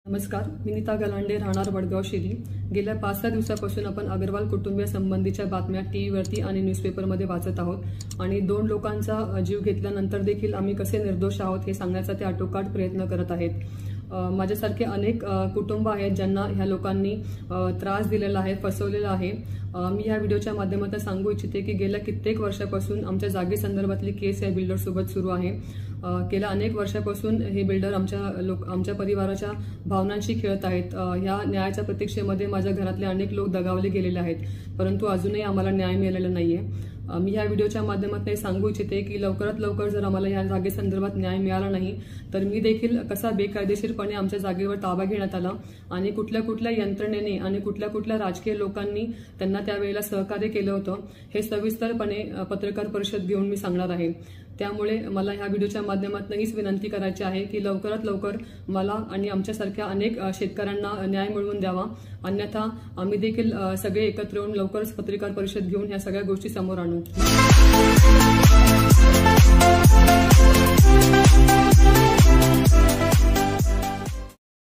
नमस्कार, मी नीता गलांडे, राहणार वडगाव शिरी। गेल्या 5-6 दिवसापासून आपण अग्रवाल कुटुंबीय संबंधीच्या बातम्या टीव्हीवरती आणि न्यूजपेपरमध्ये वाचत आहोत आणि 2 लोकांचा जीव घेतल्यानंतर देखील आम्ही कसे निर्दोष आहोत हे सांगण्याचा ते आटोकाट प्रयत्न करत आहेत। माझ्यासारखे अनेक कुटुंब आहेत ज्यांना ह्या लोकांनी त्रास दिलेला आहे, फसवलेला आहे। मी ह्या व्हिडिओच्या माध्यमातून सांगू इच्छिते की गेल्या कित्येक वर्षापासून आमच्या जागे संदर्भातली केस या बिल्डर सोबत सुरू आहे। गेल्या अनेक वर्षापासून हे बिल्डर आमच्या परिवाराच्या भावनांशी खेळत आहेत। ह्या न्यायाच्या प्रतीक्षेमध्ये माझ्या घरातले अनेक लोक दगावले गेलेले आहेत, परंतु अजूनही आम्हाला न्याय मिळालेला नाहीये। मी ह्या व्हिडिओच्या माध्यमातून सांगू इच्छिते की लवकरात लवकर जर आम्हाला या जागेसंदर्भात न्याय मिळाला नाही तर मी देखील कसा बेकायदेशीरपणे आमच्या जागेवर ताबा घेण्यात आला आणि कुठल्या यंत्रणेने आणि कुठल्या राजकीय लोकांनी त्यांना त्यावेळेला सहकार्य केलं होतं हे सविस्तरपणे पत्रकार परिषद घेऊन मी सांगणार आहे। त्यामुळे मला ह्या व्हिडिओच्या माध्यमातून हीच विनंती करायची आहे की लवकरात लवकर मला आणि आमच्यासारख्या अनेक शेतकऱ्यांना न्याय मिळवून द्यावा, अन्यथा आम्ही देखील सगळे एकत्र येऊन लवकरच पत्रकार परिषद घेऊन ह्या सगळ्या गोष्टी समोर आणू।